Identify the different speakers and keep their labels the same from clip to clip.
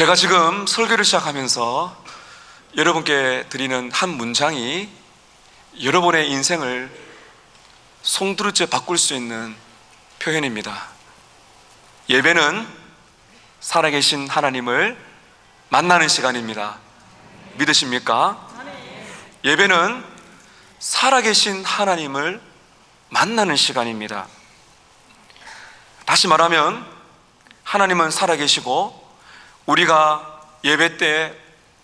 Speaker 1: 제가 지금 설교를 시작하면서 여러분께 드리는 한 문장이 여러분의 인생을 송두리째 바꿀 수 있는 표현입니다. 예배는 살아계신 하나님을 만나는 시간입니다. 믿으십니까? 예배는 살아계신 하나님을 만나는 시간입니다. 다시 말하면 하나님은 살아계시고 우리가 예배 때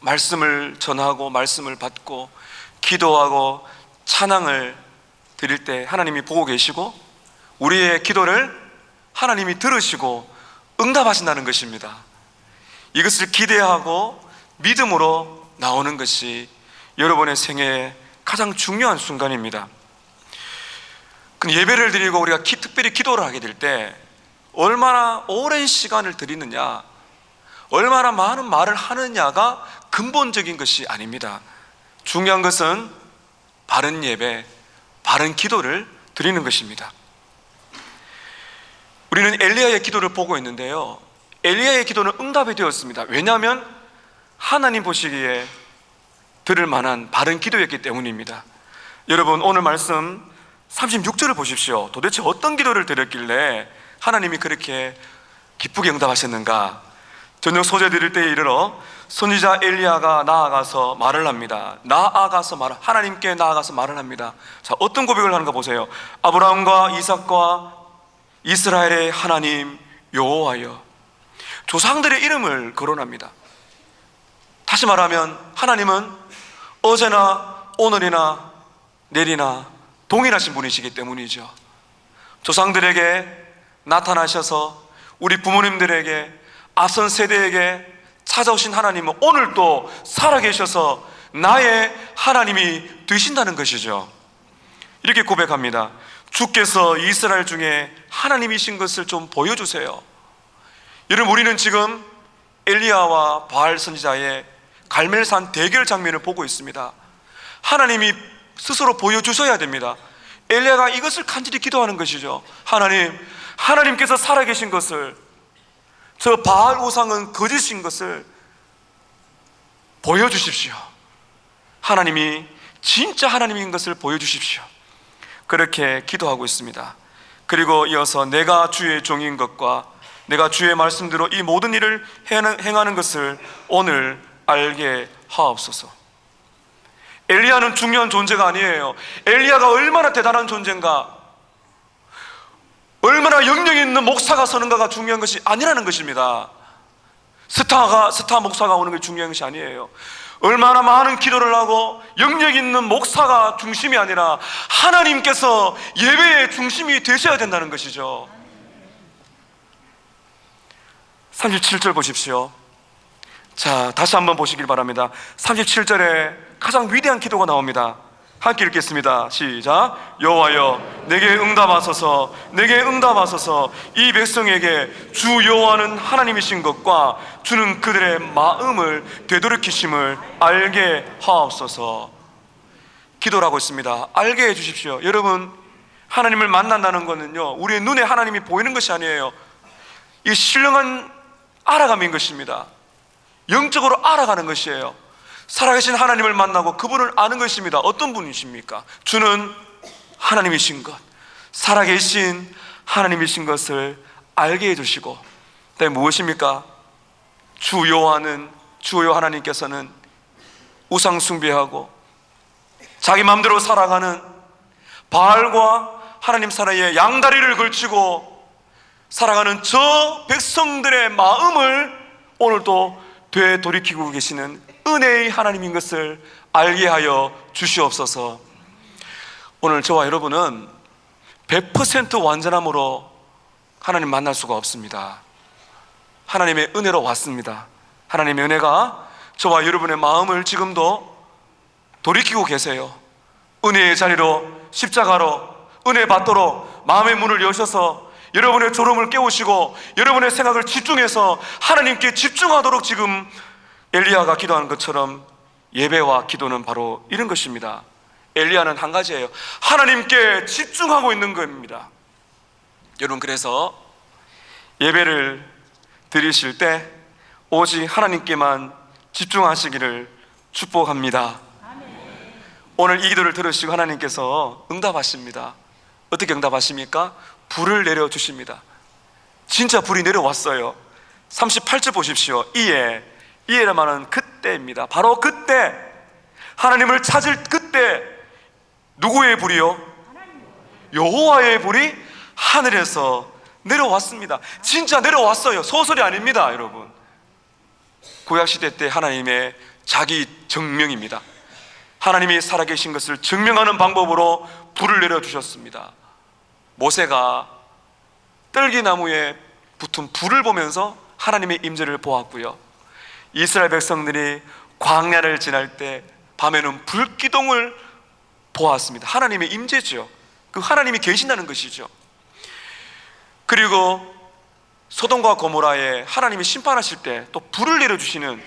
Speaker 1: 말씀을 전하고 말씀을 받고 기도하고 찬양을 드릴 때 하나님이 보고 계시고 우리의 기도를 하나님이 들으시고 응답하신다는 것입니다. 이것을 기대하고 믿음으로 나오는 것이 여러분의 생애의 가장 중요한 순간입니다. 예배를 드리고 우리가 특별히 기도를 하게 될 때 얼마나 오랜 시간을 드리느냐, 얼마나 많은 말을 하느냐가 근본적인 것이 아닙니다. 중요한 것은 바른 예배, 바른 기도를 드리는 것입니다. 우리는 엘리야의 기도를 보고 있는데요, 엘리야의 기도는 응답이 되었습니다. 왜냐하면 하나님 보시기에 들을 만한 바른 기도였기 때문입니다. 여러분, 오늘 말씀 36절을 보십시오. 도대체 어떤 기도를 드렸길래 하나님이 그렇게 기쁘게 응답하셨는가? 저녁 소재 드릴 때에 이르러 선지자 엘리야가 나아가서 말을 합니다. 하나님께 나아가서 말을 합니다. 자, 어떤 고백을 하는가 보세요. 아브라함과 이삭과 이스라엘의 하나님 여호와여. 조상들의 이름을 거론합니다. 다시 말하면 하나님은 어제나 오늘이나 내일이나 동일하신 분이시기 때문이죠. 조상들에게 나타나셔서 우리 부모님들에게, 앞선 세대에게 찾아오신 하나님은 오늘도 살아계셔서 나의 하나님이 되신다는 것이죠. 이렇게 고백합니다. 주께서 이스라엘 중에 하나님이신 것을 좀 보여주세요. 여러분, 우리는 지금 엘리야와 바알 선지자의 갈멜산 대결 장면을 보고 있습니다. 하나님이 스스로 보여주셔야 됩니다. 엘리야가 이것을 간절히 기도하는 것이죠. 하나님께서 살아계신 것을, 저 바알 우상은 거짓인 것을 보여주십시오. 하나님이 진짜 하나님인 것을 보여주십시오. 그렇게 기도하고 있습니다. 그리고 이어서 내가 주의 종인 것과 내가 주의 말씀대로 이 모든 일을 행하는 것을 오늘 알게 하옵소서. 엘리야는 중요한 존재가 아니에요. 엘리야가 얼마나 대단한 존재인가, 얼마나 영역 있는 목사가 서는가가 중요한 것이 아니라는 것입니다. 스타 목사가 오는 게 중요한 것이 아니에요. 얼마나 많은 기도를 하고 영역 있는 목사가 중심이 아니라 하나님께서 예배의 중심이 되셔야 된다는 것이죠. 37절 보십시오. 자, 다시 한번 보시길 바랍니다. 37절에 가장 위대한 기도가 나옵니다. 함께 읽겠습니다. 시작. 여호와여, 내게 응답하소서, 내게 응답하소서. 이 백성에게 주 여호와는 하나님이신 것과 주는 그들의 마음을 되돌이키심을 알게 하옵소서. 기도를 하고 있습니다. 알게 해주십시오. 여러분, 하나님을 만난다는 것은요, 우리의 눈에 하나님이 보이는 것이 아니에요. 이 신령한 알아감인 것입니다. 영적으로 알아가는 것이에요. 살아계신 하나님을 만나고 그분을 아는 것입니다. 어떤 분이십니까? 주는 하나님이신 것, 살아계신 하나님이신 것을 알게 해주시고, 그다음에 무엇입니까? 주 여호와 하나님께서는 우상 숭배하고 자기 마음대로 살아가는 바알과 하나님 사이에 양다리를 걸치고 살아가는 저 백성들의 마음을 오늘도 되돌이키고 계시는 은혜의 하나님인 것을 알게 하여 주시옵소서. 오늘 저와 여러분은 100% 완전함으로 하나님 만날 수가 없습니다. 하나님의 은혜로 왔습니다. 하나님의 은혜가 저와 여러분의 마음을 지금도 돌이키고 계세요. 은혜의 자리로, 십자가로 은혜 받도록 마음의 문을 여셔서 여러분의 졸음을 깨우시고 여러분의 생각을 집중해서 하나님께 집중하도록 지금 엘리야가 기도하는 것처럼 예배와 기도는 바로 이런 것입니다. 엘리야는 한 가지예요. 하나님께 집중하고 있는 겁니다. 여러분, 그래서 예배를 드리실 때 오직 하나님께만 집중하시기를 축복합니다. 오늘 이 기도를 들으시고 하나님께서 응답하십니다. 어떻게 응답하십니까? 불을 내려주십니다. 진짜 불이 내려왔어요. 38절 보십시오. 이에라 말은 그때입니다. 바로 그때, 하나님을 찾을 그때, 누구의 불이요? 여호와의 불이 하늘에서 내려왔습니다. 진짜 내려왔어요. 소설이 아닙니다, 여러분. 구약시대 때 하나님의 자기 증명입니다. 하나님이 살아계신 것을 증명하는 방법으로 불을 내려주셨습니다. 모세가 떨기나무에 붙은 불을 보면서 하나님의 임재를 보았고요, 이스라엘 백성들이 광야를 지날 때 밤에는 불기둥을 보았습니다. 하나님의 임재죠. 그 하나님이 계신다는 것이죠. 그리고 소돔과 고모라에 하나님이 심판하실 때 또 불을 내려주시는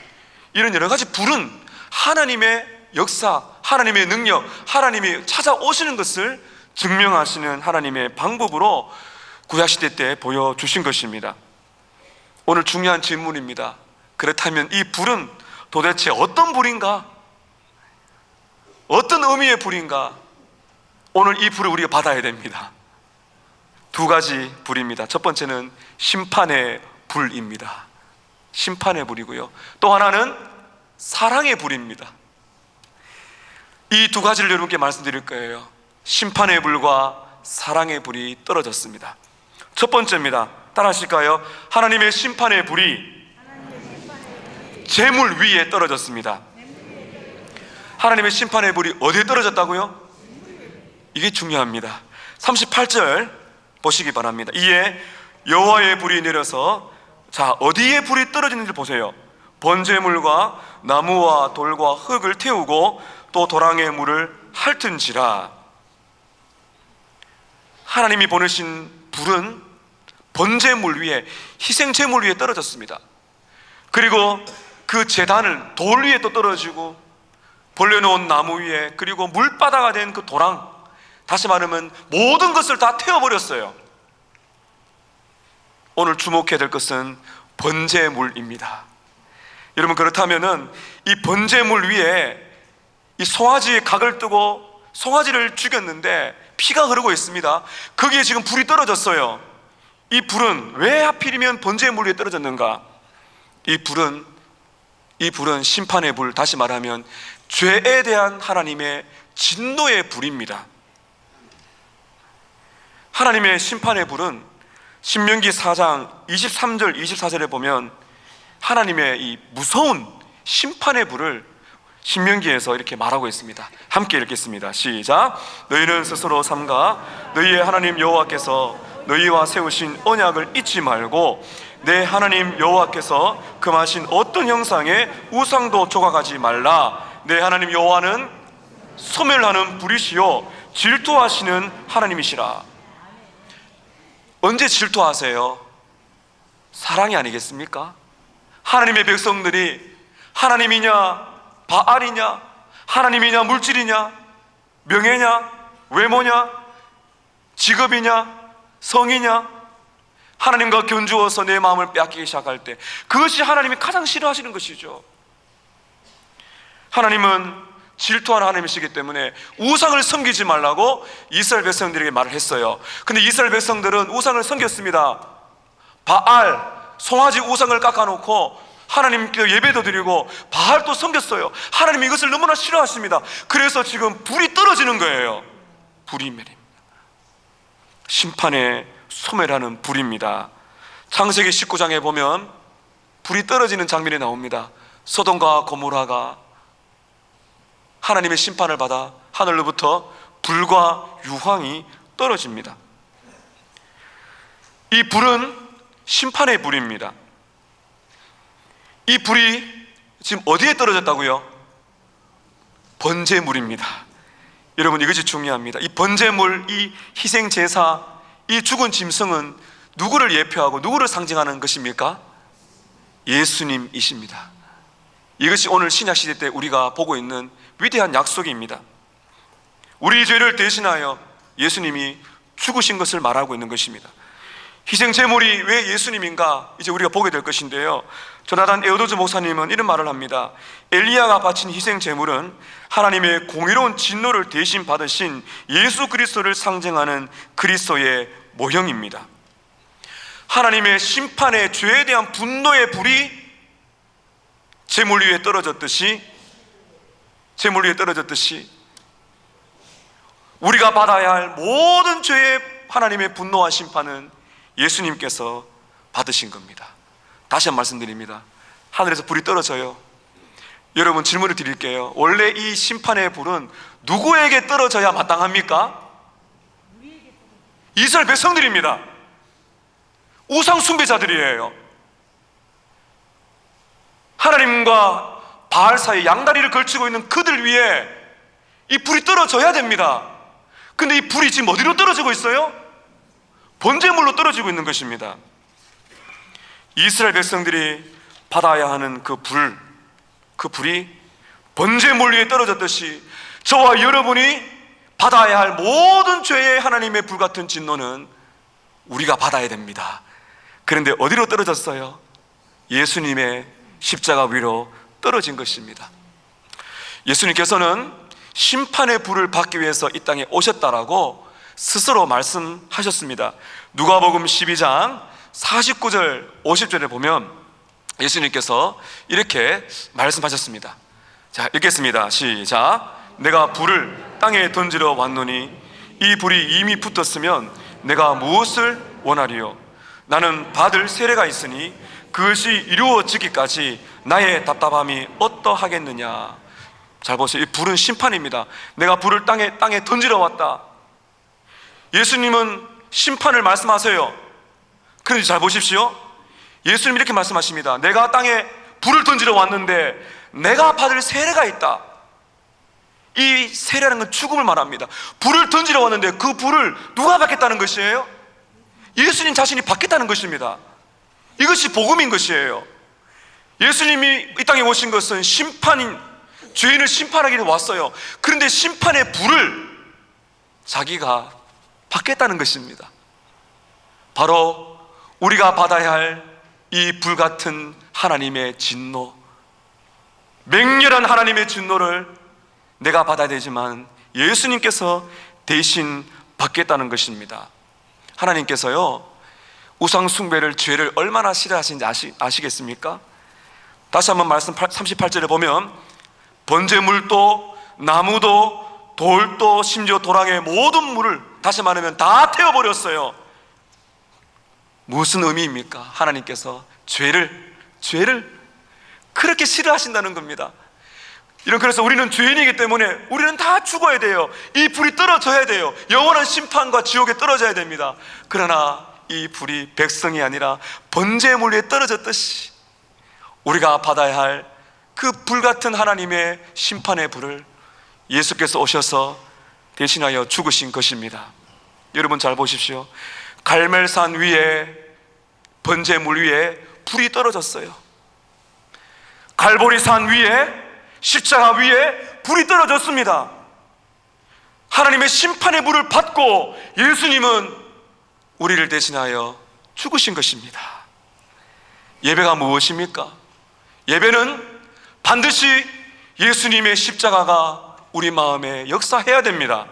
Speaker 1: 이런 여러 가지 불은 하나님의 역사, 하나님의 능력, 하나님이 찾아오시는 것을 증명하시는 하나님의 방법으로 구약시대 때 보여주신 것입니다. 오늘 중요한 질문입니다. 그렇다면 이 불은 도대체 어떤 불인가? 어떤 의미의 불인가? 오늘 이 불을 우리가 받아야 됩니다. 두 가지 불입니다. 첫 번째는 심판의 불입니다. 심판의 불이고요, 또 하나는 사랑의 불입니다. 이 두 가지를 여러분께 말씀드릴 거예요. 심판의 불과 사랑의 불이 떨어졌습니다. 첫 번째입니다. 따라 하실까요? 하나님의 심판의 불이 재물 위에 떨어졌습니다. 하나님의 심판의 불이 어디에 떨어졌다고요? 이게 중요합니다. 38절 보시기 바랍니다. 이에 여호와의 불이 내려서, 자, 어디에 불이 떨어지는지 보세요. 번제물과 나무와 돌과 흙을 태우고 또 도랑의 물을 핥은지라. 하나님이 보내신 불은 번제물 위에, 희생제물 위에 떨어졌습니다. 그리고 그 제단을 돌 위에 또 떨어지고, 벌려놓은 나무 위에, 그리고 물바다가 된 그 도랑, 다시 말하면 모든 것을 다 태워버렸어요. 오늘 주목해야 될 것은 번제물입니다. 여러분, 그렇다면은 이 번제물 위에 이 송아지의 각을 뜨고 송아지를 죽였는데 피가 흐르고 있습니다. 거기에 지금 불이 떨어졌어요. 이 불은 왜 하필이면 번제물 위에 떨어졌는가? 이 불은 심판의 불, 다시 말하면 죄에 대한 하나님의 진노의 불입니다. 하나님의 심판의 불은 신명기 4장 23절 24절에 보면 하나님의 이 무서운 심판의 불을 신명기에서 이렇게 말하고 있습니다. 함께 읽겠습니다. 시작. 너희는 스스로 삼가 너희의 하나님 여호와께서 너희와 세우신 언약을 잊지 말고 내 하나님 여호와께서 금하신 어떤 형상의 우상도 조각하지 말라. 내 하나님 여호와는 소멸하는 불이시요 질투하시는 하나님이시라. 언제 질투하세요? 사랑이 아니겠습니까? 하나님의 백성들이 하나님이냐 바알이냐, 하나님이냐 물질이냐, 명예냐, 외모냐, 직업이냐, 성이냐, 하나님과 견주어서 내 마음을 빼앗기기 시작할 때 그것이 하나님이 가장 싫어하시는 것이죠. 하나님은 질투하는 하나님이시기 때문에 우상을 섬기지 말라고 이스라엘 백성들에게 말을 했어요. 근데 이스라엘 백성들은 우상을 섬겼습니다. 바알, 송아지 우상을 깎아놓고 하나님께 예배도 드리고 바알도 섬겼어요. 하나님이 이것을 너무나 싫어하십니다. 그래서 지금 불이 떨어지는 거예요. 불이 내립니다. 심판의 소멸하는 불입니다. 창세기 19장에 보면 불이 떨어지는 장면이 나옵니다. 소돔과 고모라가 하나님의 심판을 받아 하늘로부터 불과 유황이 떨어집니다. 이 불은 심판의 불입니다. 이 불이 지금 어디에 떨어졌다고요? 번제물입니다. 여러분, 이것이 중요합니다. 이 번제물, 이 희생제사, 이 죽은 짐승은 누구를 예표하고 누구를 상징하는 것입니까? 예수님이십니다. 이것이 오늘 신약시대 때 우리가 보고 있는 위대한 약속입니다. 우리 죄를 대신하여 예수님이 죽으신 것을 말하고 있는 것입니다. 희생 제물이 왜 예수님인가? 이제 우리가 보게 될 것인데요, 조나단 에어도즈 목사님은 이런 말을 합니다. 엘리야가 바친 희생 제물은 하나님의 공의로운 진노를 대신 받으신 예수 그리스도를 상징하는 그리스도의 모형입니다. 하나님의 심판의 죄에 대한 분노의 불이 제물 위에 떨어졌듯이 우리가 받아야 할 모든 죄의 하나님의 분노와 심판은 예수님께서 받으신 겁니다. 다시 한번 말씀드립니다. 하늘에서 불이 떨어져요. 여러분, 질문을 드릴게요. 원래 이 심판의 불은 누구에게 떨어져야 마땅합니까? 이스라엘 백성들입니다. 우상 숭배자들이에요. 하나님과 바알 사이 양다리를 걸치고 있는 그들 위에 이 불이 떨어져야 됩니다. 근데 이 불이 지금 어디로 떨어지고 있어요? 번제물로 떨어지고 있는 것입니다. 이스라엘 백성들이 받아야 하는 그 불이 번제물 위에 떨어졌듯이 저와 여러분이 받아야 할 모든 죄의 하나님의 불같은 진노는 우리가 받아야 됩니다. 그런데 어디로 떨어졌어요? 예수님의 십자가 위로 떨어진 것입니다. 예수님께서는 심판의 불을 받기 위해서 이 땅에 오셨다라고 스스로 말씀하셨습니다. 누가복음 12장 49절 50절에 보면 예수님께서 이렇게 말씀하셨습니다. 자, 읽겠습니다. 시작. 내가 불을 땅에 던지러 왔노니 이 불이 이미 붙었으면 내가 무엇을 원하리요? 나는 받을 세례가 있으니 그것이 이루어지기까지 나의 답답함이 어떠하겠느냐. 잘 보세요. 이 불은 심판입니다. 내가 불을 땅에 던지러 왔다. 예수님은 심판을 말씀하세요. 그런데 잘 보십시오. 예수님 이렇게 말씀하십니다. 내가 땅에 불을 던지러 왔는데 내가 받을 세례가 있다. 이 세례라는 건 죽음을 말합니다. 불을 던지러 왔는데 그 불을 누가 받겠다는 것이에요? 예수님 자신이 받겠다는 것입니다. 이것이 복음인 것이에요. 예수님이 이 땅에 오신 것은 죄인을 심판하기 위해 왔어요. 그런데 심판의 불을 자기가 받겠다는 것입니다. 바로 우리가 받아야 할 이 불같은 하나님의 진노, 맹렬한 하나님의 진노를 내가 받아야 되지만 예수님께서 대신 받겠다는 것입니다. 하나님께서요, 우상 숭배를, 죄를 얼마나 싫어하시는지 아시겠습니까? 다시 한번 말씀 38절에 보면 번제물도 나무도 돌도 심지어 도랑의 모든 물을, 다시 말하면 다 태워버렸어요. 무슨 의미입니까? 하나님께서 죄를 그렇게 싫어하신다는 겁니다. 그래서 우리는 죄인이기 때문에 우리는 다 죽어야 돼요. 이 불이 떨어져야 돼요. 영원한 심판과 지옥에 떨어져야 됩니다. 그러나 이 불이 백성이 아니라 번제물 위에 떨어졌듯이 우리가 받아야 할 그 불같은 하나님의 심판의 불을 예수께서 오셔서 대신하여 죽으신 것입니다. 여러분 잘 보십시오. 갈멜산 위에, 번제물 위에 불이 떨어졌어요. 갈보리산 위에, 십자가 위에 불이 떨어졌습니다. 하나님의 심판의 불을 받고 예수님은 우리를 대신하여 죽으신 것입니다. 예배가 무엇입니까? 예배는 반드시 예수님의 십자가가 우리 마음에 역사해야 됩니다.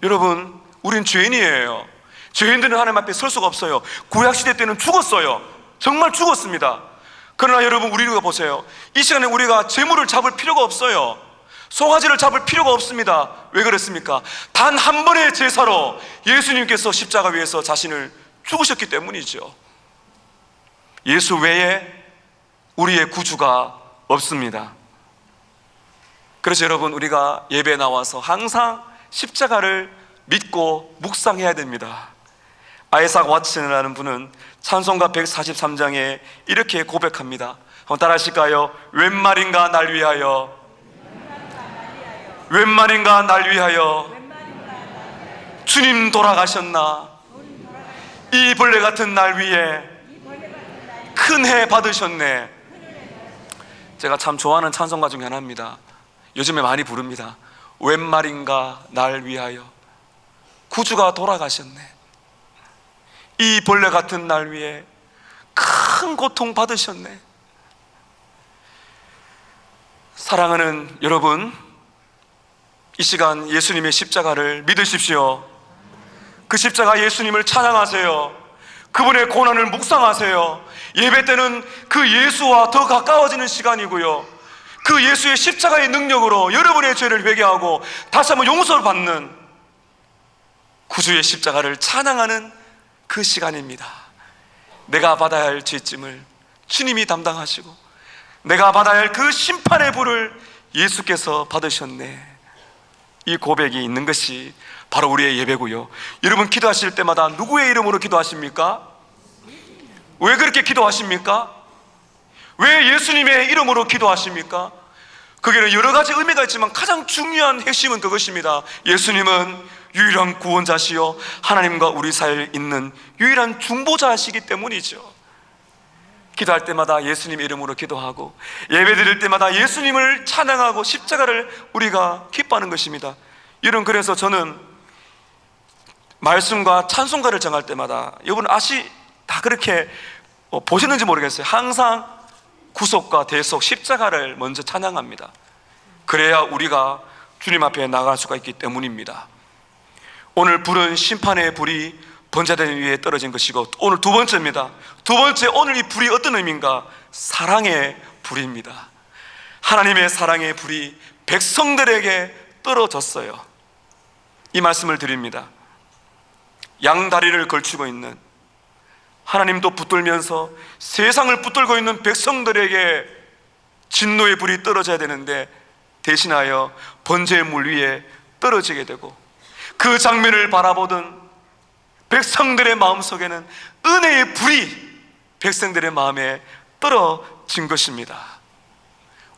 Speaker 1: 여러분, 우린 죄인이에요. 죄인들은 하나님 앞에 설 수가 없어요. 구약시대 때는 죽었어요. 정말 죽었습니다. 그러나 여러분, 우리가 보세요. 이 시간에 우리가 제물을 잡을 필요가 없어요. 송아지를 잡을 필요가 없습니다. 왜 그랬습니까? 단 한 번의 제사로 예수님께서 십자가 위에서 자신을 죽으셨기 때문이죠. 예수 외에 우리의 구주가 없습니다. 그래서 여러분, 우리가 예배에 나와서 항상 십자가를 믿고 묵상해야 됩니다. 아이삭 왓슨이라는 분은 찬송가 143장에 이렇게 고백합니다. 한번 따라 하실까요? 웬 말인가 날 위하여, 웬 말인가 날 위하여 주님 돌아가셨나, 이 벌레 같은 날 위에 큰 해 받으셨네. 제가 참 좋아하는 찬송가 중에 하나입니다. 요즘에 많이 부릅니다. 웬 말인가 날 위하여 구주가 돌아가셨네. 이 벌레 같은 날 위에 큰 고통 받으셨네. 사랑하는 여러분, 이 시간 예수님의 십자가를 믿으십시오. 그 십자가 예수님을 찬양하세요. 그분의 고난을 묵상하세요. 예배 때는 그 예수와 더 가까워지는 시간이고요, 그 예수의 십자가의 능력으로 여러분의 죄를 회개하고 다시 한번 용서를 받는 구주의 십자가를 찬양하는 그 시간입니다. 내가 받아야 할 죄짐을 주님이 담당하시고 내가 받아야 할 그 심판의 불을 예수께서 받으셨네. 이 고백이 있는 것이 바로 우리의 예배고요. 여러분 기도하실 때마다 누구의 이름으로 기도하십니까? 왜 그렇게 기도하십니까? 왜 예수님의 이름으로 기도하십니까? 거기에는 여러 가지 의미가 있지만 가장 중요한 핵심은 그것입니다. 예수님은 유일한 구원자시요 하나님과 우리 사이에 있는 유일한 중보자시기 때문이죠. 기도할 때마다 예수님 이름으로 기도하고 예배 드릴 때마다 예수님을 찬양하고 십자가를 우리가 기뻐하는 것입니다. 여러분, 그래서 저는 말씀과 찬송가를 정할 때마다, 여러분 다 그렇게 보셨는지 모르겠어요. 항상 구속과 대속 십자가를 먼저 찬양합니다. 그래야 우리가 주님 앞에 나갈 수가 있기 때문입니다. 오늘 불은 심판의 불이 번제된 위에 떨어진 것이고, 오늘 두 번째입니다. 두 번째, 오늘 이 불이 어떤 의미인가? 사랑의 불입니다. 하나님의 사랑의 불이 백성들에게 떨어졌어요. 이 말씀을 드립니다. 양다리를 걸치고 있는, 하나님도 붙들면서 세상을 붙들고 있는 백성들에게 진노의 불이 떨어져야 되는데 대신하여 번제의 물 위에 떨어지게 되고, 그 장면을 바라보던 백성들의 마음속에는 은혜의 불이 백성들의 마음에 떨어진 것입니다.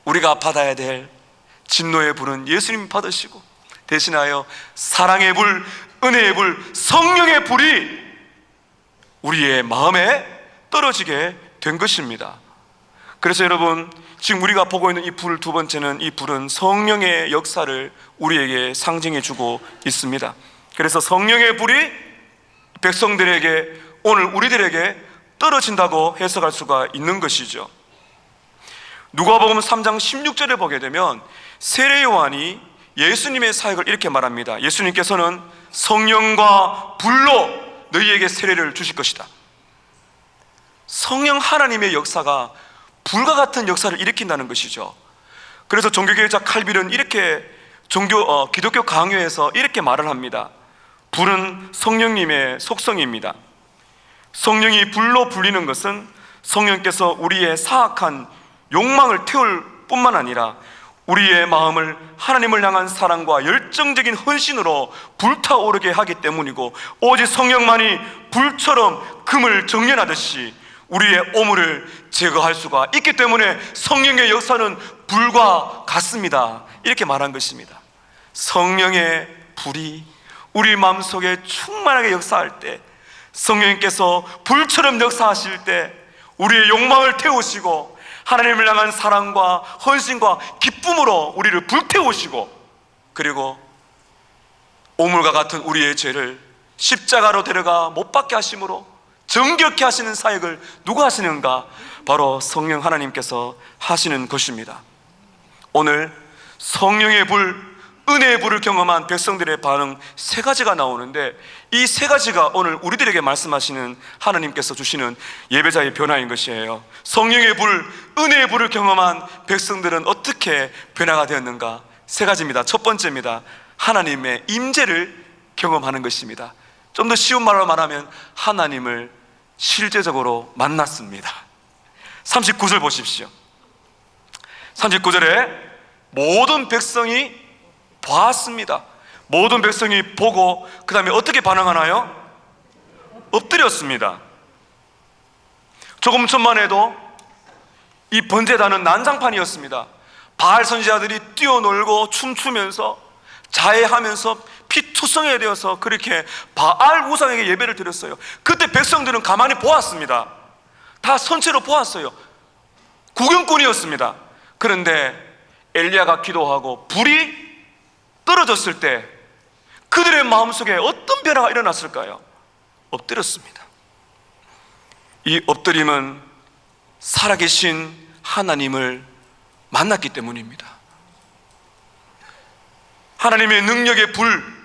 Speaker 1: 우리가 받아야 될 진노의 불은 예수님이 받으시고 대신하여 사랑의 불, 은혜의 불, 성령의 불이 우리의 마음에 떨어지게 된 것입니다. 그래서 여러분, 지금 우리가 보고 있는 이 불, 두 번째는, 이 불은 성령의 역사를 우리에게 상징해 주고 있습니다. 그래서 성령의 불이 백성들에게, 오늘 우리들에게 떨어진다고 해석할 수가 있는 것이죠. 누가복음 3장 16절에 보게 되면 세례 요한이 예수님의 사역을 이렇게 말합니다. 예수님께서는 성령과 불로 너희에게 세례를 주실 것이다. 성령 하나님의 역사가 불과 같은 역사를 일으킨다는 것이죠. 그래서 종교개혁자 칼빈은 이렇게 기독교 강요에서 이렇게 말을 합니다. 불은 성령님의 속성입니다. 성령이 불로 불리는 것은 성령께서 우리의 사악한 욕망을 태울 뿐만 아니라 우리의 마음을 하나님을 향한 사랑과 열정적인 헌신으로 불타오르게 하기 때문이고, 오직 성령만이 불처럼 금을 정련하듯이 우리의 오물을 제거할 수가 있기 때문에 성령의 역사는 불과 같습니다. 이렇게 말한 것입니다. 성령의 불이 우리 마음속에 충만하게 역사할 때, 성령님께서 불처럼 역사하실 때 우리의 욕망을 태우시고 하나님을 향한 사랑과 헌신과 기쁨으로 우리를 불태우시고, 그리고 오물과 같은 우리의 죄를 십자가로 데려가 못 박게 하심으로 정결케 하시는 사역을 누가 하시는가? 바로 성령 하나님께서 하시는 것입니다. 오늘 성령의 불, 은혜의 불을 경험한 백성들의 반응 세 가지가 나오는데, 이 세 가지가 오늘 우리들에게 말씀하시는 하나님께서 주시는 예배자의 변화인 것이에요. 성령의 불, 은혜의 불을 경험한 백성들은 어떻게 변화가 되었는가? 세 가지입니다. 첫 번째입니다. 하나님의 임재를 경험하는 것입니다. 좀 더 쉬운 말로 말하면 하나님을 실제적으로 만났습니다. 39절 보십시오. 39절에 모든 백성이 봤습니다. 모든 백성이 보고 그 다음에 어떻게 반응하나요? 엎드렸습니다. 조금 전만 해도 이 번제단은 난장판이었습니다. 바알 선지자들이 뛰어놀고 춤추면서 자해하면서 피투성이가 되어서 그렇게 바알 우상에게 예배를 드렸어요. 그때 백성들은 가만히 보았습니다. 다 선체로 보았어요. 구경꾼이었습니다. 그런데 엘리야가 기도하고 불이 떨어졌을 때 그들의 마음속에 어떤 변화가 일어났을까요? 엎드렸습니다. 이 엎드림은 살아계신 하나님을 만났기 때문입니다. 하나님의 능력의 불,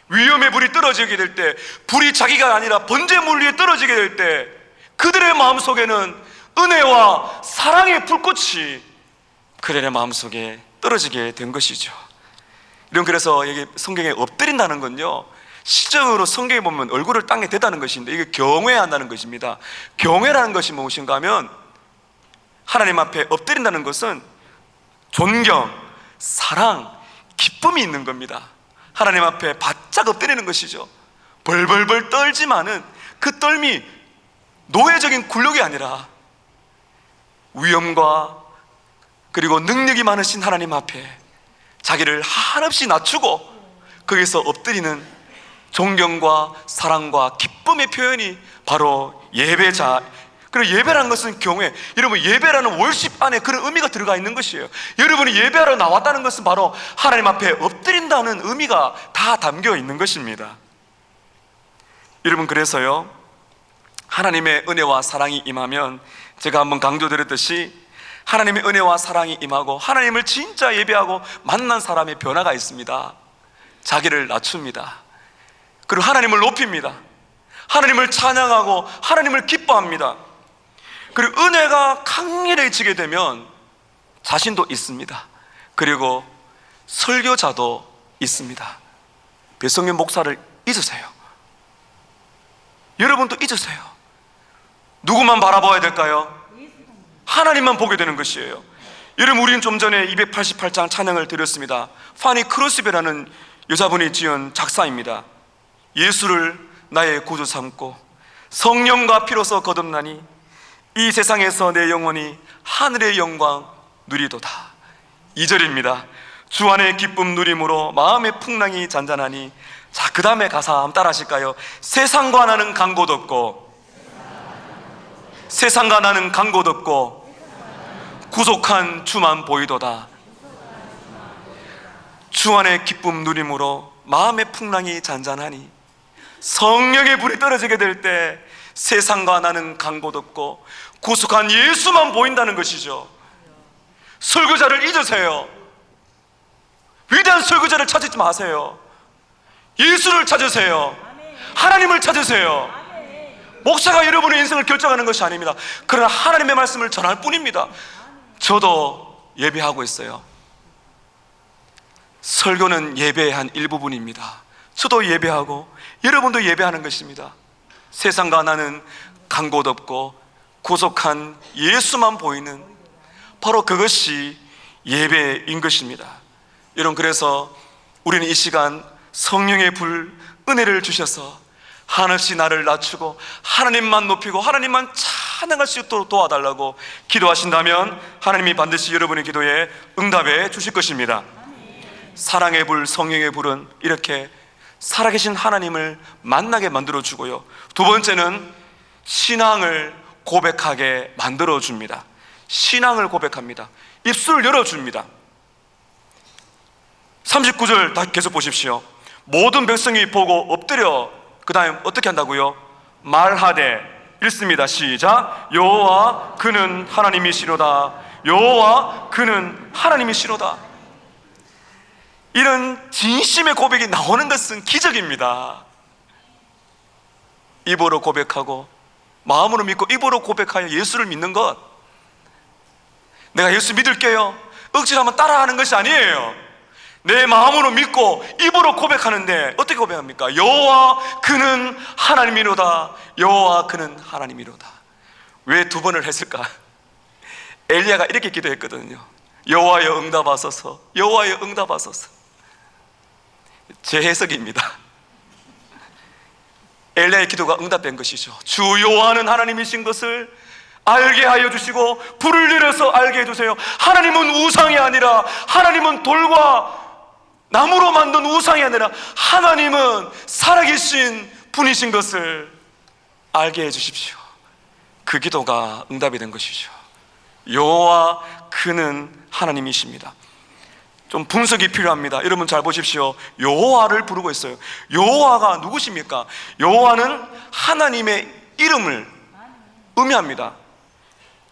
Speaker 1: 위험의 불이 떨어지게 될 때, 불이 자기가 아니라 번제물 위에 떨어지게 될 때 그들의 마음속에는 은혜와 사랑의 불꽃이 그들의 마음속에 떨어지게 된 것이죠. 그래서 여기 성경에 엎드린다는 건요, 시적으로 성경에 보면 얼굴을 땅에 대다는 것인데, 이게 경외한다는 것입니다. 경외라는 것이 무엇인가 하면, 하나님 앞에 엎드린다는 것은 존경, 사랑, 기쁨이 있는 겁니다. 하나님 앞에 바짝 엎드리는 것이죠. 벌벌벌 떨지만은 그 떨미 노예적인 굴욕이 아니라 위엄과 그리고 능력이 많으신 하나님 앞에 자기를 한없이 낮추고 거기서 엎드리는 존경과 사랑과 기쁨의 표현이 바로 예배자. 그리고 예배라는 것은 경외. 여러분, 예배라는 월십 안에 그런 의미가 들어가 있는 것이에요. 여러분이 예배하러 나왔다는 것은 바로 하나님 앞에 엎드린다는 의미가 다 담겨 있는 것입니다. 여러분, 그래서요, 하나님의 은혜와 사랑이 임하면, 제가 한번 강조드렸듯이 하나님의 은혜와 사랑이 임하고 하나님을 진짜 예배하고 만난 사람의 변화가 있습니다. 자기를 낮춥니다. 그리고 하나님을 높입니다. 하나님을 찬양하고 하나님을 기뻐합니다. 그리고 은혜가 강렬해지게 되면 자신도 있습니다. 그리고 설교자도 있습니다. 배성현 목사를 잊으세요. 여러분도 잊으세요. 누구만 바라봐야 될까요? 하나님만 보게 되는 것이에요. 여러분, 우리는 좀 전에 288장 찬양을 드렸습니다. 파니 크로스베라는 여자분이 지은 작사입니다. 예수를 나의 구주 삼고 성령과 피로서 거듭나니 이 세상에서 내 영혼이 하늘의 영광 누리도다. 2절입니다. 주 안의 기쁨 누림으로 마음의 풍랑이 잔잔하니. 자, 그 다음에 가사 한번 따라 하실까요? 세상과 나는 간 곳 없고, 세상과 나는 간 곳 없고 구속한 주만 보이도다. 주 안의 기쁨 누림으로 마음의 풍랑이 잔잔하니. 성령의 불이 떨어지게 될 때 세상과 나는 간 곳 없고 구속한 예수만 보인다는 것이죠. 설교자를 잊으세요. 위대한 설교자를 찾지 마세요. 예수를 찾으세요. 하나님을 찾으세요. 목사가 여러분의 인생을 결정하는 것이 아닙니다. 그러나 하나님의 말씀을 전할 뿐입니다. 저도 예배하고 있어요. 설교는 예배의 한 일부분입니다. 저도 예배하고 여러분도 예배하는 것입니다. 세상과 나는 간 곳 없고 구속한 예수만 보이는, 바로 그것이 예배인 것입니다. 여러분, 그래서 우리는 이 시간 성령의 불, 은혜를 주셔서 한없이 나를 낮추고 하나님만 높이고 하나님만 찬양할 수 있도록 도와달라고 기도하신다면 하나님이 반드시 여러분의 기도에 응답해 주실 것입니다. 사랑의 불, 성령의 불은 이렇게 살아계신 하나님을 만나게 만들어주고요, 두 번째는 신앙을 고백하게 만들어줍니다. 신앙을 고백합니다. 입술을 열어줍니다. 39절 다 계속 보십시오. 모든 백성이 보고 엎드려, 그 다음에 어떻게 한다고요? 말하되, 읽습니다. 시작. 여호와 그는 하나님이시로다. 여호와 그는 하나님이시로다. 이런 진심의 고백이 나오는 것은 기적입니다. 입으로 고백하고 마음으로 믿고 입으로 고백하여 예수를 믿는 것, 내가 예수 믿을게요 억지로 한번 따라하는 것이 아니에요. 내 마음으로 믿고 입으로 고백하는데 어떻게 고백합니까? 여호와 그는 하나님이로다. 여호와 그는 하나님이로다. 왜 두 번을 했을까? 엘리야가 이렇게 기도했거든요. 여호와여 응답하소서, 여호와여 응답하소서. 제 해석입니다. 엘리야의 기도가 응답된 것이죠. 주 여호와는 하나님이신 것을 알게 하여 주시고 불을 내려서 알게 해주세요. 하나님은 우상이 아니라, 하나님은 돌과 나무로 만든 우상이 아니라 하나님은 살아계신 분이신 것을 알게 해주십시오. 그 기도가 응답이 된 것이죠. 여호와 그는 하나님이십니다. 좀 분석이 필요합니다. 여러분 잘 보십시오. 여호와를 부르고 있어요. 여호와가 누구십니까? 여호와는 하나님의 이름을, 의미합니다.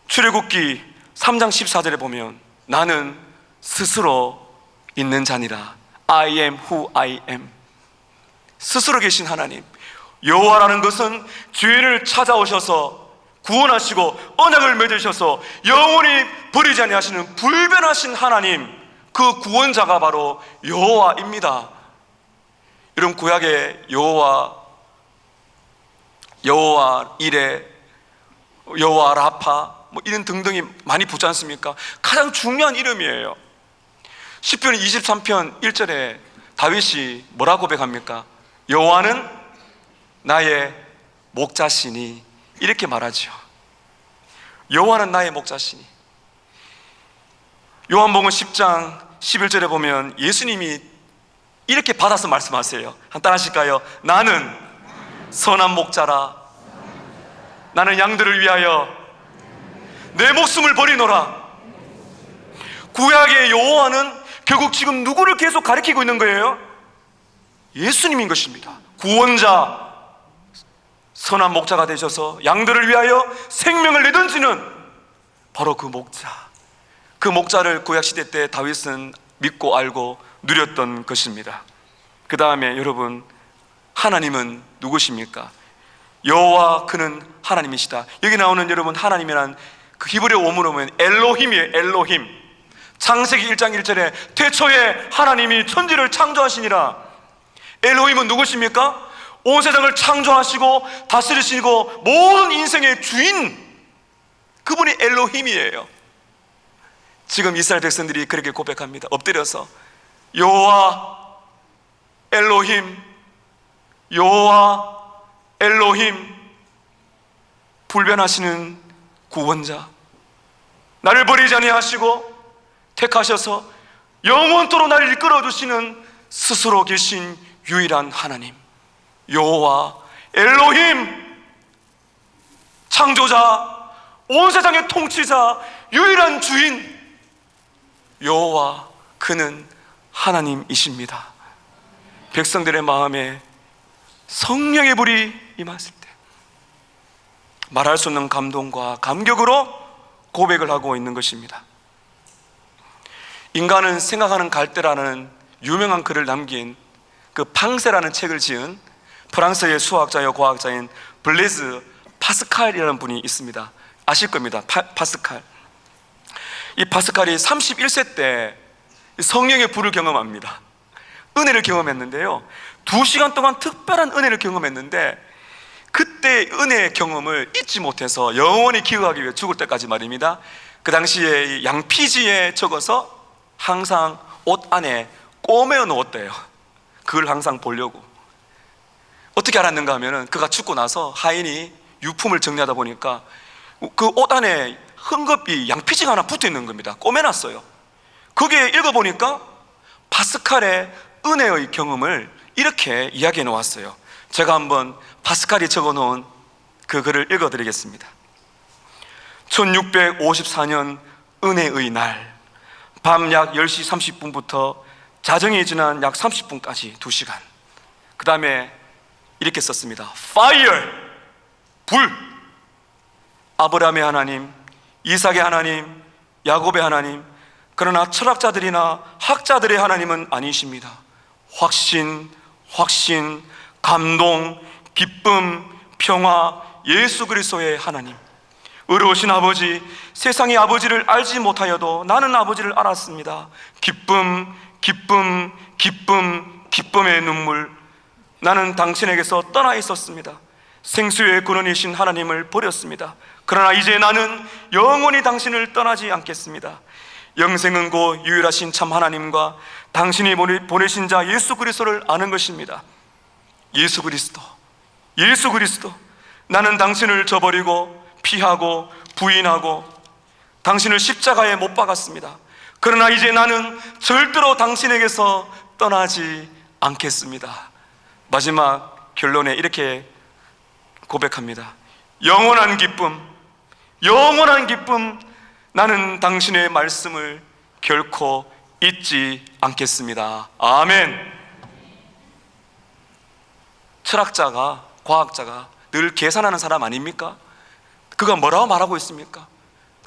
Speaker 1: 출애굽기 3장 14절에 보면 나는 스스로 있는 자니라. I am who I am. 스스로 계신 하나님. 여호와라는 것은 죄인을 찾아오셔서 구원하시고 언약을 맺으셔서 영원히 버리지 아니하시는 불변하신 하나님, 그 구원자가 바로 여호와입니다. 여러분, 구약의 여호와 이레, 여호와 라파 뭐 이런 등등이 많이 붙지 않습니까? 가장 중요한 이름이에요. 시편 23편 1절에 다윗이 뭐라고 고백합니까? 여호와는 나의 목자시니, 이렇게 말하죠. 여호와는 나의 목자시니. 요한복음 10장 11절에 보면 예수님이 이렇게 받아서 말씀하세요. 한 따라 하실까요? 나는 선한 목자라. 나는 양들을 위하여 내 목숨을 버리노라. 구약의 여호와는 결국 지금 누구를 계속 가리키고 있는 거예요? 예수님인 것입니다. 구원자, 선한 목자가 되셔서 양들을 위하여 생명을 내던지는 바로 그 목자. 그 목자를 구약시대 때 다윗은 믿고 알고 누렸던 것입니다. 그 다음에 여러분, 하나님은 누구십니까? 여호와, 그는 하나님이시다. 여기 나오는 여러분, 하나님이란 그 히브리어 원문으로 보면 엘로힘이에요. 엘로힘. 창세기 1장 1절에 태초에 하나님이 천지를 창조하시니라. 엘로힘은 누구십니까? 온 세상을 창조하시고 다스리시고 모든 인생의 주인, 그분이 엘로힘이에요. 지금 이스라엘 백성들이 그렇게 고백합니다. 엎드려서 여호와 엘로힘, 여호와 엘로힘, 불변하시는 구원자, 나를 버리지 아니하시고 택하셔서 영원토록 나를 이끌어 주시는 스스로 계신 유일한 하나님, 여호와 엘로힘, 창조자, 온 세상의 통치자, 유일한 주인 여호와, 그는 하나님이십니다. 백성들의 마음에 성령의 불이 임했을 때 말할 수 없는 감동과 감격으로 고백을 하고 있는 것입니다. 인간은 생각하는 갈대라는 유명한 글을 남긴 그 팡세라는 책을 지은 프랑스의 수학자여 과학자인 블레즈 파스칼이라는 분이 있습니다. 아실 겁니다. 파스칼. 이 파스칼이 31세 때 성령의 불을 경험합니다. 은혜를 경험했는데요, 2시간 동안 특별한 은혜를 경험했는데 그때 은혜의 경험을 잊지 못해서 영원히 기억하기 위해 죽을 때까지 말입니다, 그 당시에 양피지에 적어서 항상 옷 안에 꼬매어 놓았대요. 그걸 항상 보려고. 어떻게 알았는가 하면은 그가 죽고 나서 하인이 유품을 정리하다 보니까 그 옷 안에 헝겊이 양피지가 하나 붙어 있는 겁니다. 꼬매놨어요. 거기에 읽어보니까 파스칼의 은혜의 경험을 이렇게 이야기해 놓았어요. 제가 한번 파스칼이 적어놓은 그 글을 읽어드리겠습니다. 1654년 은혜의 날, 밤 약 10시 30분부터 자정이 지난 약 30분까지 2시간. 그 다음에 이렇게 썼습니다. Fire! 불! 아브라함의 하나님, 이삭의 하나님, 야곱의 하나님, 그러나 철학자들이나 학자들의 하나님은 아니십니다. 확신, 감동, 기쁨, 평화, 예수 그리스도의 하나님. 의로우신 아버지, 세상의 아버지를 알지 못하여도 나는 아버지를 알았습니다. 기쁨의 눈물. 나는 당신에게서 떠나 있었습니다. 생수의 근원이신 하나님을 버렸습니다. 그러나 이제 나는 영원히 당신을 떠나지 않겠습니다. 영생은 곧 유일하신 참 하나님과 당신이 보내신 자 예수 그리스도를 아는 것입니다. 예수 그리스도. 나는 당신을 저버리고 피하고 부인하고 당신을 십자가에 못 박았습니다. 그러나 이제 나는 절대로 당신에게서 떠나지 않겠습니다. 마지막 결론에 이렇게 고백합니다. 영원한 기쁨, 나는 당신의 말씀을 결코 잊지 않겠습니다. 아멘. 철학자가, 과학자가 늘 계산하는 사람 아닙니까? 그가 뭐라고 말하고 있습니까?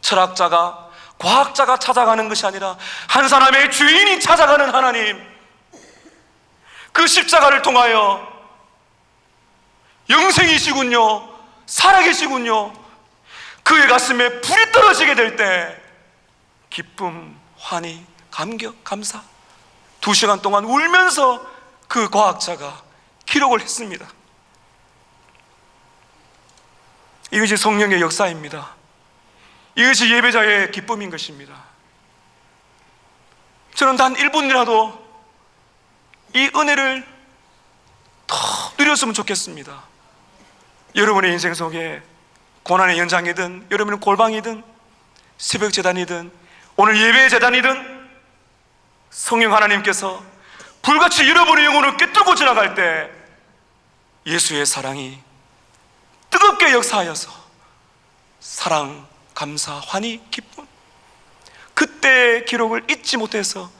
Speaker 1: 철학자가, 과학자가 찾아가는 것이 아니라 한 사람의 주인이 찾아가는 하나님, 그 십자가를 통하여 영생이시군요, 살아계시군요. 그의 가슴에 불이 떨어지게 될 때 기쁨, 환희, 감격, 감사, 2시간 동안 울면서 그 과학자가 기록을 했습니다. 이것이 성령의 역사입니다. 이것이 예배자의 기쁨인 것입니다. 저는 단 1분이라도 이 은혜를 더 누렸으면 좋겠습니다. 여러분의 인생 속에 고난의 연장이든, 여러분의 골방이든, 새벽 재단이든, 오늘 예배 재단이든, 성령 하나님께서 불같이 여러분의 영혼을 꿰뚫고 지나갈 때 예수의 사랑이 뜨겁게 역사하여서 사랑, 감사, 환희, 기쁨, 그때의 기록을 잊지 못해서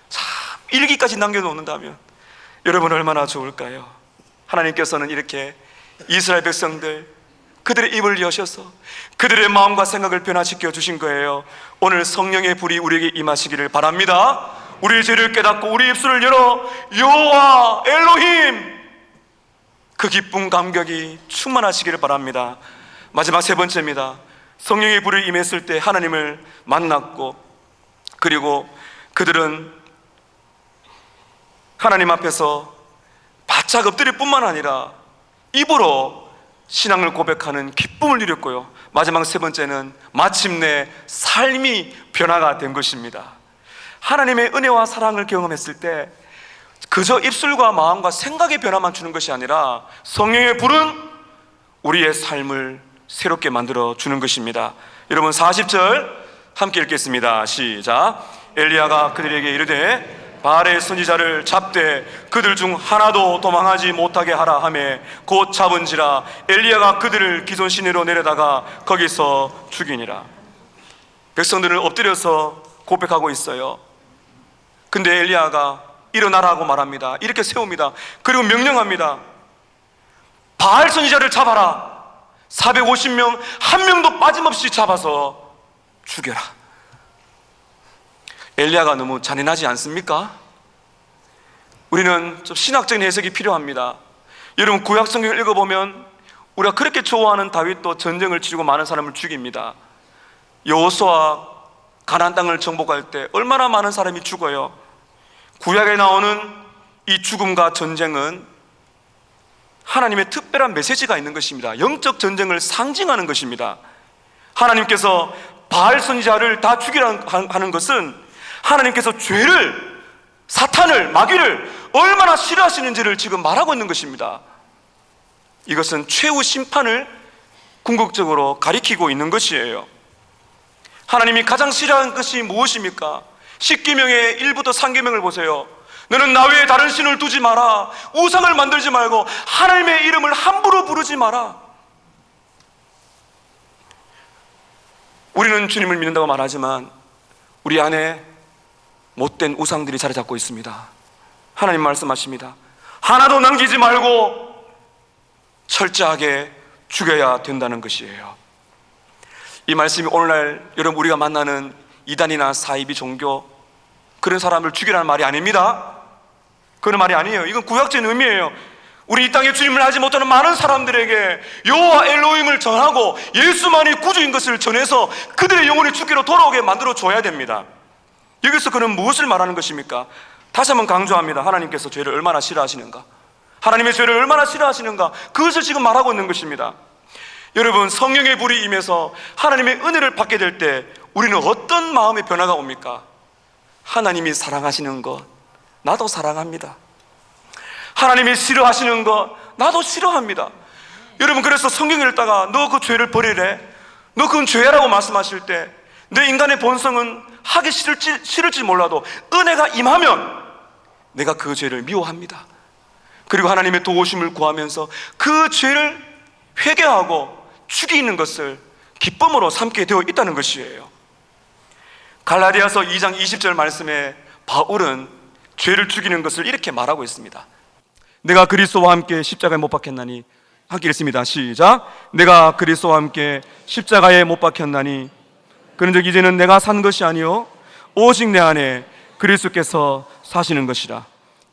Speaker 1: 참 일기까지 남겨놓는다면 여러분 얼마나 좋을까요? 하나님께서는 이렇게 이스라엘 백성들, 그들의 입을 여셔서 그들의 마음과 생각을 변화시켜 주신 거예요. 오늘 성령의 불이 우리에게 임하시기를 바랍니다. 우리의 죄를 깨닫고 우리 입술을 열어 여호와 엘로힘, 그 기쁨 감격이 충만하시기를 바랍니다. 마지막 3번째입니다. 성령의 불이 임했을 때 하나님을 만났고, 그리고 그들은 하나님 앞에서 바짝 엎드릴 뿐만 아니라 입으로 신앙을 고백하는 기쁨을 누렸고요. 마지막 3번째는 마침내 삶이 변화가 된 것입니다. 하나님의 은혜와 사랑을 경험했을 때 그저 입술과 마음과 생각의 변화만 주는 것이 아니라 성령의 불은 우리의 삶을 새롭게 만들어 주는 것입니다. 여러분 40절 함께 읽겠습니다. 시작. 엘리야가 그들에게 이르되 바알의 선지자를 잡되 그들 중 하나도 도망하지 못하게 하라 하매 곧 잡은지라 엘리야가 그들을 기손 시내로 내려다가 거기서 죽이니라. 백성들은 엎드려서 고백하고 있어요. 근데 엘리야가 일어나라고 말합니다. 이렇게 세웁니다. 그리고 명령합니다. 바알 선지자를 잡아라. 450명 한 명도 빠짐없이 잡아서 죽여라. 엘리야가 너무 잔인하지 않습니까? 우리는 좀 신학적인 해석이 필요합니다. 여러분 구약 성경을 읽어보면 우리가 그렇게 좋아하는 다윗도 전쟁을 치르고 많은 사람을 죽입니다. 여호수아 가나안 땅을 정복할 때 얼마나 많은 사람이 죽어요. 구약에 나오는 이 죽음과 전쟁은 하나님의 특별한 메시지가 있는 것입니다. 영적 전쟁을 상징하는 것입니다. 하나님께서 바알 선지자를 다 죽이라는 하는 것은 하나님께서 죄를, 사탄을, 마귀를 얼마나 싫어하시는지를 지금 말하고 있는 것입니다. 이것은 최후 심판을 궁극적으로 가리키고 있는 것이에요. 하나님이 가장 싫어하는 것이 무엇입니까? 10계명의 1부터 3계명을 보세요. 너는 나 외에 다른 신을 두지 마라. 우상을 만들지 말고 하나님의 이름을 함부로 부르지 마라. 우리는 주님을 믿는다고 말하지만 우리 안에 못된 우상들이 자리 잡고 있습니다. 하나님 말씀하십니다. 하나도 남기지 말고 철저하게 죽여야 된다는 것이에요. 이 말씀이 오늘날 여러분 우리가 만나는 이단이나 사이비 종교 그런 사람을 죽이라는 말이 아닙니다. 그런 말이 아니에요. 이건 구약적인 의미예요. 우리 이 땅에 주님을 알지 못하는 많은 사람들에게 여호와 엘로힘을 전하고 예수만이 구주인 것을 전해서 그들의 영혼이 죽기로 돌아오게 만들어 줘야 됩니다. 여기서 그는 무엇을 말하는 것입니까? 다시 한번 강조합니다. 하나님께서 죄를 얼마나 싫어하시는가, 하나님의 죄를 얼마나 싫어하시는가, 그것을 지금 말하고 있는 것입니다. 여러분 성령의 불이 임해서 하나님의 은혜를 받게 될 때 우리는 어떤 마음의 변화가 옵니까? 하나님이 사랑하시는 것 나도 사랑합니다. 하나님이 싫어하시는 것 나도 싫어합니다. 여러분 그래서 성경을 읽다가 너 그 죄를 버리래, 너 그건 죄라고 말씀하실 때 내 인간의 본성은 하기 싫을지 몰라도 은혜가 임하면 내가 그 죄를 미워합니다. 그리고 하나님의 도우심을 구하면서 그 죄를 회개하고 죽이는 것을 기쁨으로 삼게 되어 있다는 것이에요. 갈라디아서 2장 20절 말씀에 바울은 죄를 죽이는 것을 이렇게 말하고 있습니다. 내가 그리스도와 함께 십자가에 못 박혔나니 함께 읽습니다. 시작. 내가 그리스도와 함께 십자가에 못 박혔나니 그런즉 이제는 내가 산 것이 아니요 오직 내 안에 그리스도께서 사시는 것이라.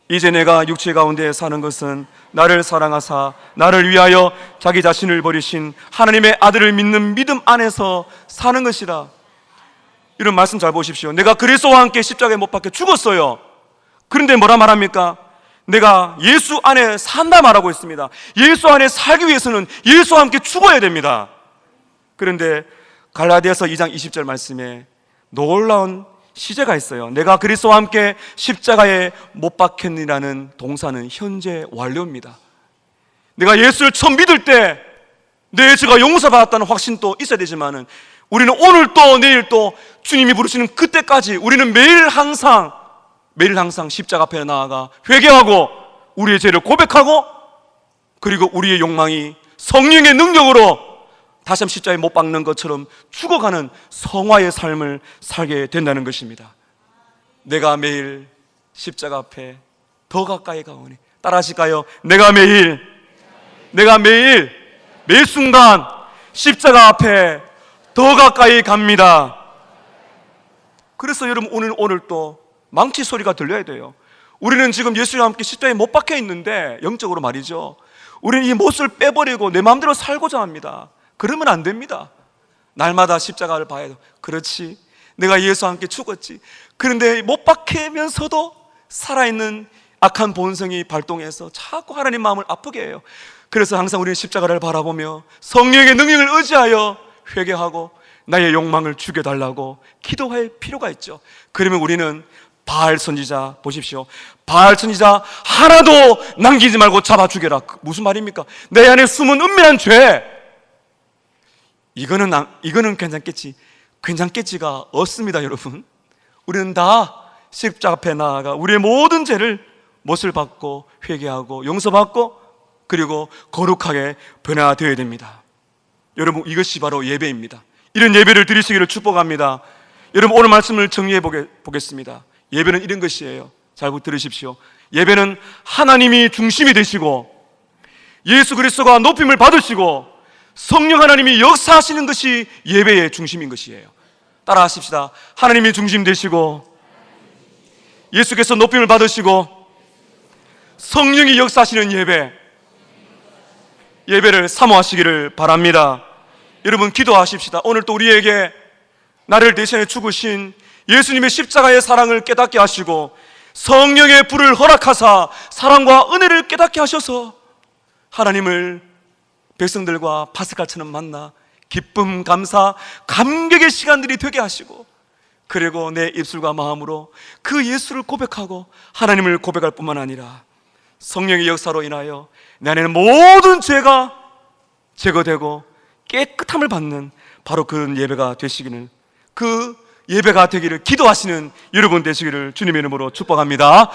Speaker 1: 이제 내가 육체 가운데 사는 것은 나를 사랑하사 나를 위하여 자기 자신을 버리신 하나님의 아들을 믿는 믿음 안에서 사는 것이라. 이런 말씀 잘 보십시오. 내가 그리스도와 함께 십자가에 못 박혀 죽었어요. 그런데 뭐라 말합니까? 내가 예수 안에 산다 말하고 있습니다. 예수 안에 살기 위해서는 예수와 함께 죽어야 됩니다. 그런데 갈라디아서 2장 20절 말씀에 놀라운 시제가 있어요. 내가 그리스도와 함께 십자가에 못 박혔니라는 동사는 현재 완료입니다. 내가 예수를 처음 믿을 때 내 죄가 용서받았다는 확신도 있어야 되지만은 우리는 오늘 또 내일 또 주님이 부르시는 그때까지 우리는 매일 항상 십자가 앞에 나아가 회개하고 우리의 죄를 고백하고 그리고 우리의 욕망이 성령의 능력으로 다시 한번 십자가에 못 박는 것처럼 죽어가는 성화의 삶을 살게 된다는 것입니다. 내가 매일 십자가 앞에 더 가까이 가오니 따라하실까요? 내가 매일 매 순간 십자가 앞에 더 가까이 갑니다. 그래서 여러분 오늘 또 망치 소리가 들려야 돼요. 우리는 지금 예수님과 함께 십자가에 못 박혀 있는데 영적으로 말이죠. 우리는 이 못을 빼버리고 내 마음대로 살고자 합니다. 그러면 안 됩니다. 날마다 십자가를 봐야 돼요. 그렇지, 내가 예수와 함께 죽었지. 그런데 못 박히면서도 살아있는 악한 본성이 발동해서 자꾸 하나님 마음을 아프게 해요. 그래서 항상 우리는 십자가를 바라보며 성령의 능력을 의지하여 회개하고 나의 욕망을 죽여달라고 기도할 필요가 있죠. 그러면 우리는 바알 선지자 보십시오. 바알 선지자 하나도 남기지 말고 잡아 죽여라. 무슨 말입니까? 내 안에 숨은 은밀한 죄, 이거는 괜찮겠지가 없습니다. 여러분, 우리는 다 십자가 앞에 나아가 우리의 모든 죄를 못을 받고 회개하고 용서받고 그리고 거룩하게 변화되어야 됩니다. 여러분, 이것이 바로 예배입니다. 이런 예배를 드리시기를 축복합니다. 여러분, 오늘 말씀을 정리해 보겠습니다. 예배는 이런 것이에요. 잘 들으십시오. 예배는 하나님이 중심이 되시고 예수 그리스도가 높임을 받으시고 성령 하나님이 역사하시는 것이 예배의 중심인 것이에요. 따라 하십시다. 하나님이 중심 되시고 예수께서 높임을 받으시고 성령이 역사하시는 예배를 사모하시기를 바랍니다. 여러분, 기도하십시다. 오늘 또 우리에게 나를 대신해 죽으신 예수님의 십자가의 사랑을 깨닫게 하시고 성령의 불을 허락하사 사랑과 은혜를 깨닫게 하셔서 하나님을 백성들과 파스칼처럼 만나 기쁨, 감사, 감격의 시간들이 되게 하시고 그리고 내 입술과 마음으로 그 예수를 고백하고 하나님을 고백할 뿐만 아니라 성령의 역사로 인하여 내 안에는 모든 죄가 제거되고 깨끗함을 받는 바로 그 예배가 되기를 기도하시는 여러분 되시기를 주님의 이름으로 축복합니다.